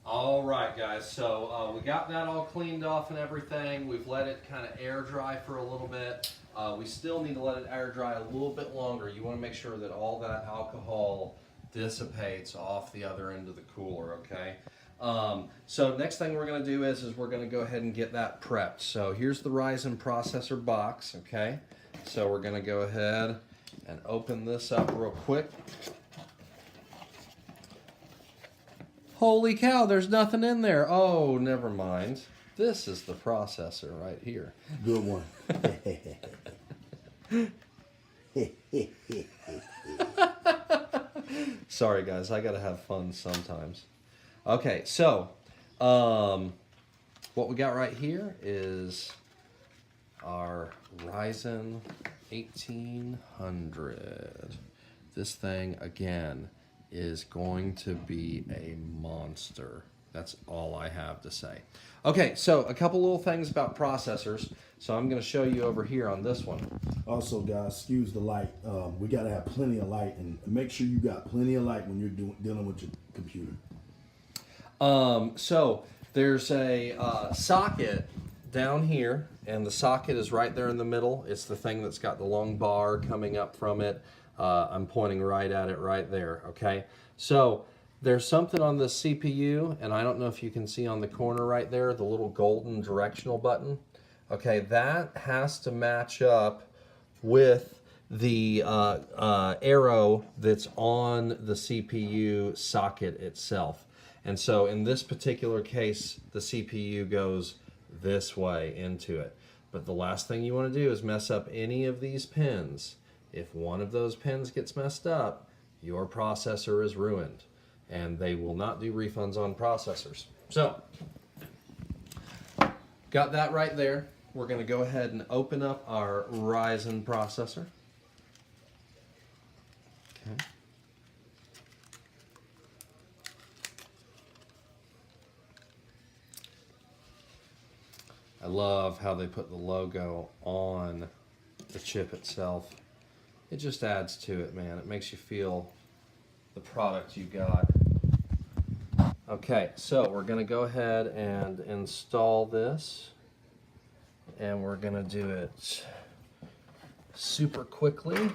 All right, guys, so we got that all cleaned off and everything. We've let it kind of air dry for a little bit. We still need to let it air dry a little bit longer. You want to make sure that all that alcohol dissipates off the other end of the cooler, okay? So next thing we're going to do is we're going to go ahead and get that prepped. So here's the Ryzen processor box, okay? So we're going to go ahead and open this up real quick. Holy cow, there's nothing in there. Oh, never mind. This is the processor right here. Good one. Sorry, guys. I got to have fun sometimes. Okay, so what we got right here is our Ryzen 1800. This thing, again, is going to be a monster. That's all I have to say. Okay, so a couple little things about processors. So I'm going to show you over here on this one. Also, guys, excuse the light. We got to have plenty of light, and make sure you got plenty of light when you're dealing with your computer. So there's a socket down here, and the socket is right there in the middle. It's the thing that's got the long bar coming up from it. I'm pointing right at it right there, okay? So there's something on the CPU, and I don't know if you can see on the corner right there, the little golden directional button. Okay, that has to match up with the arrow that's on the CPU socket itself. And so in this particular case, the CPU goes this way into it. But the last thing you want to do is mess up any of these pins. If one of those pins gets messed up, your processor is ruined, and they will not do refunds on processors. So, got that right there. We're going to go ahead and open up our Ryzen processor. Okay. I love how they put the logo on the chip itself. It just adds to it, man. It makes you feel the product you got. Okay, so we're going to go ahead and install this. And we're going to do it super quickly.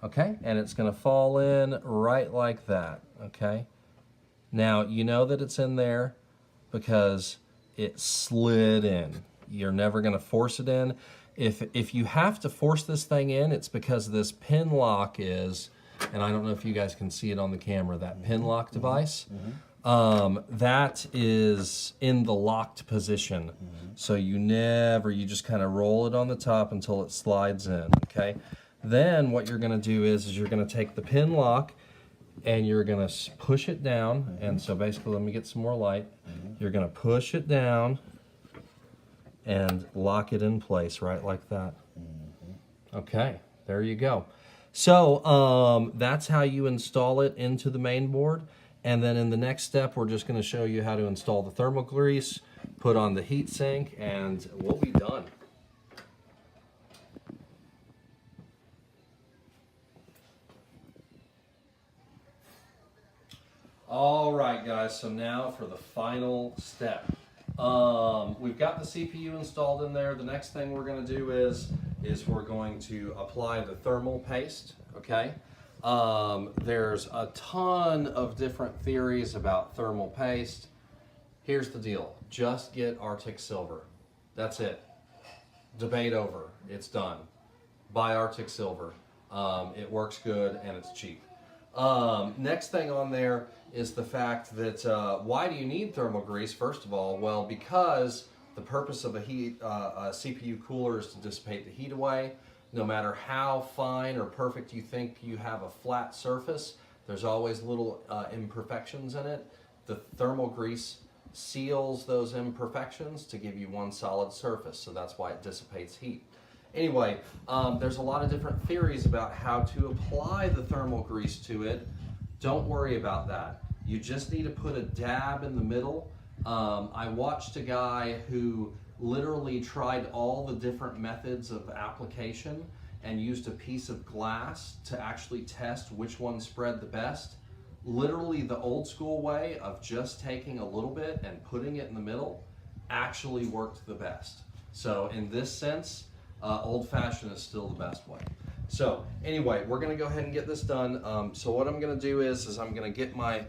Okay, and it's going to fall in right like that, okay? Now, you know that it's in there because it slid in. You're never going to force it in. If you have to force this thing in, it's because this pin lock is, and I don't know if you guys can see it on the camera, that pin lock device, that is in the locked position. So you just kind of roll it on the top until it slides in, okay? Then what you're going to do is you're going to take the pin lock and you're going to push it down. And so basically, let me get some more light. You're going to push it down and lock it in place right like that. Okay, there you go. So that's how you install it into the main board. And then in the next step, we're just going to show you how to install the thermal grease, put on the heat sink, and we'll be done. All right, guys, so now for the final step. We've got the CPU installed in there. The next thing we're going to do is we're going to apply the thermal paste, okay? There's a ton of different theories about thermal paste. Here's the deal. Just get Arctic Silver. That's it. Debate over. It's done. Buy Arctic Silver. It works good and it's cheap. Next thing on there is the fact that why do you need thermal grease? First of all, well, because the purpose of a CPU cooler is to dissipate the heat away. No matter how fine or perfect you think you have a flat surface, there's always little imperfections in it. The thermal grease seals those imperfections to give you one solid surface, so that's why it dissipates heat. Anyway, there's a lot of different theories about how to apply the thermal grease to it. Don't worry about that. You just need to put a dab in the middle. I watched a guy who literally tried all the different methods of application, and used a piece of glass to actually test which one spread the best, literally the old school way of just taking a little bit and putting it in the middle actually worked the best. So in this sense, old fashioned is still the best way. So anyway, we're gonna go ahead and get this done. So what I'm gonna do is I'm gonna get my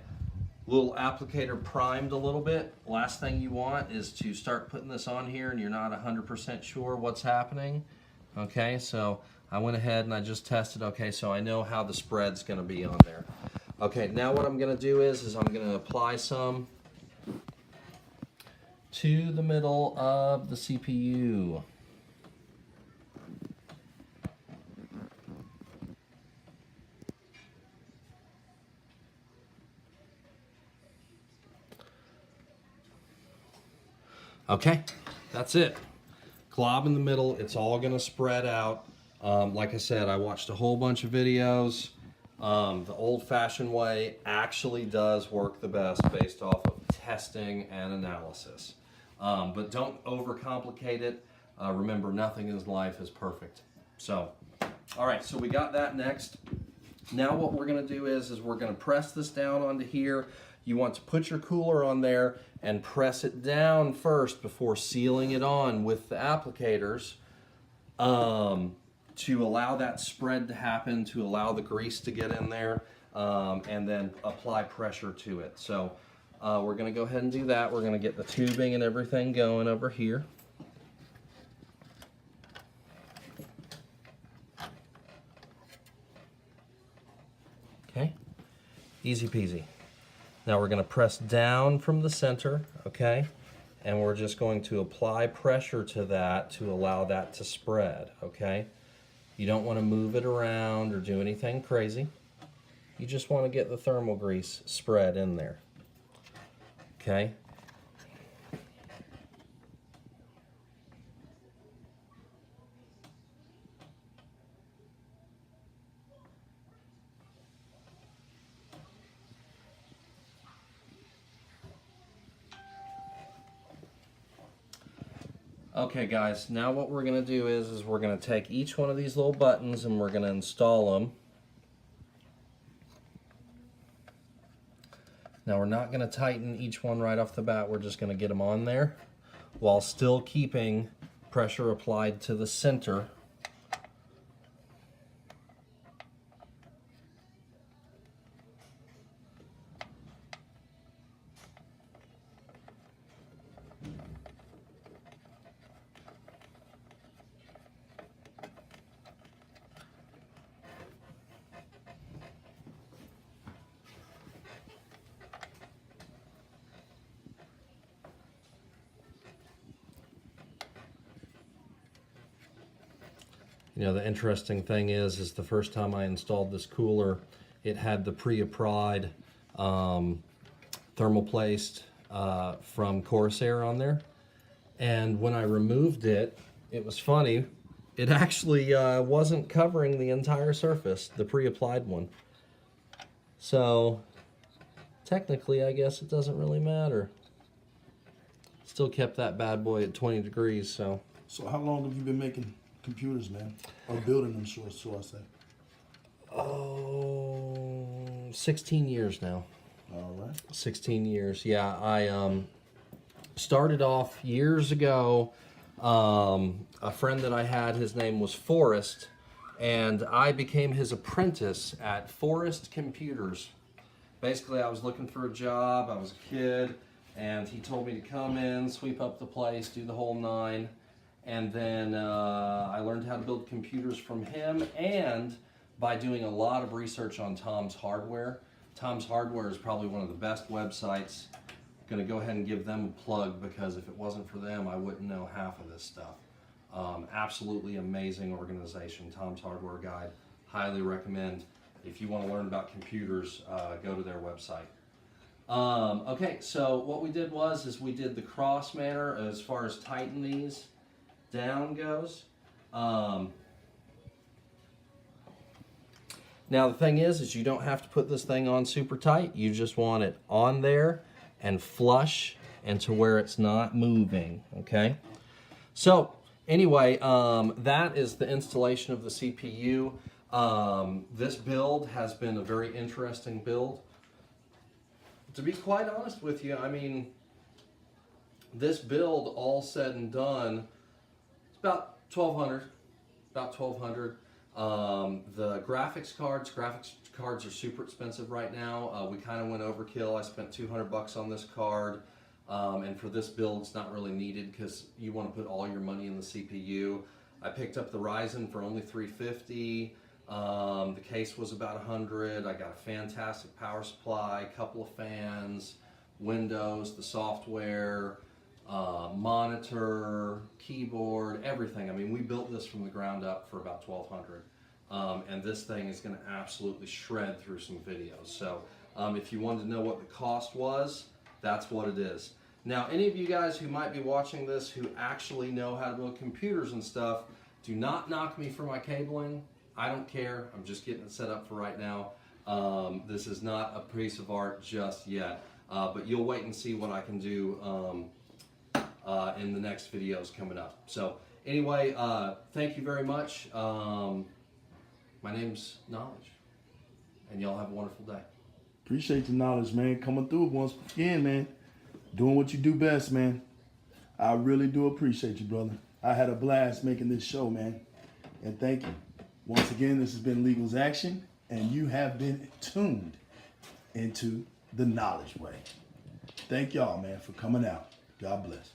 little applicator primed a little bit. Last thing you want is to start putting this on here and you're not 100% sure what's happening. Okay, so I went ahead and I just tested. Okay, so I know how the spread's gonna be on there. Okay, now what I'm gonna do is I'm gonna apply some to the middle of the CPU. Okay, that's it. Glob in the middle, it's all gonna spread out. Like I said, I watched a whole bunch of videos. The old-fashioned way actually does work the best based off of testing and analysis. But don't overcomplicate it. Remember, nothing in life is perfect. So, all right, so we got that next. Now what we're gonna do is we're gonna press this down onto here. You want to put your cooler on there and press it down first before sealing it on with the applicators to allow that spread to happen, to allow the grease to get in there, and then apply pressure to it. So we're gonna go ahead and do that. We're gonna get the tubing and everything going over here. Okay, easy peasy. Now we're going to press down from the center, okay? And we're just going to apply pressure to that to allow that to spread, okay? You don't want to move it around or do anything crazy. You just want to get the thermal grease spread in there, okay? Okay guys, now what we're going to do is we're going to take each one of these little buttons and we're going to install them. Now we're not going to tighten each one right off the bat, we're just going to get them on there while still keeping pressure applied to the center. You know, the interesting thing is the first time I installed this cooler, it had the pre-applied thermoplast from Corsair on there. And when I removed it, it was funny, it actually wasn't covering the entire surface, the pre-applied one. So, technically, I guess it doesn't really matter. Still kept that bad boy at 20 degrees, so. So how long have you been making computers, man? Or building them, so I say? Oh, 16 years now. All right. 16 years, yeah. I started off years ago. A friend that I had, his name was Forrest, and I became his apprentice at Forrest Computers. Basically, I was looking for a job. I was a kid, and he told me to come in, sweep up the place, do the whole nine. And then I learned how to build computers from him, and by doing a lot of research on Tom's Hardware. Tom's Hardware is probably one of the best websites. I'm gonna go ahead and give them a plug because if it wasn't for them, I wouldn't know half of this stuff. Absolutely amazing organization, Tom's Hardware Guide. Highly recommend. If you want to learn about computers, go to their website. Okay, so what we did was we did the cross manner as far as tighten these down goes. Now the thing is you don't have to put this thing on super tight. You just want it on there and flush and to where it's not moving, okay? So Anyway, that is the installation of the CPU. This build has been a very interesting build. To be quite honest with you, I mean, this build, all said and done, it's about 1,200. About 1,200. The graphics cards are super expensive right now. We kind of went overkill. I spent $200 on this card. And for this build, it's not really needed because you want to put all your money in the CPU. I picked up the Ryzen for only $350. The case was about $100. I got a fantastic power supply, a couple of fans, Windows, the software, monitor, keyboard, everything. I mean, we built this from the ground up for about $1,200. And this thing is going to absolutely shred through some videos. So if you wanted to know what the cost was, that's what it is. Now, any of you guys who might be watching this who actually know how to build computers and stuff, do not knock me for my cabling. I don't care. I'm just getting it set up for right now. This is not a piece of art just yet, but you'll wait and see what I can do in the next videos coming up. So anyway, thank you very much. My name's Knowledge, and y'all have a wonderful day. Appreciate the knowledge, man. Coming through once again, man. Doing what you do best, man. I really do appreciate you, brother. I had a blast making this show, man. And thank you. Once again, this has been Legal's Action, and you have been tuned into the Knowledge Way. Thank y'all, man, for coming out. God bless.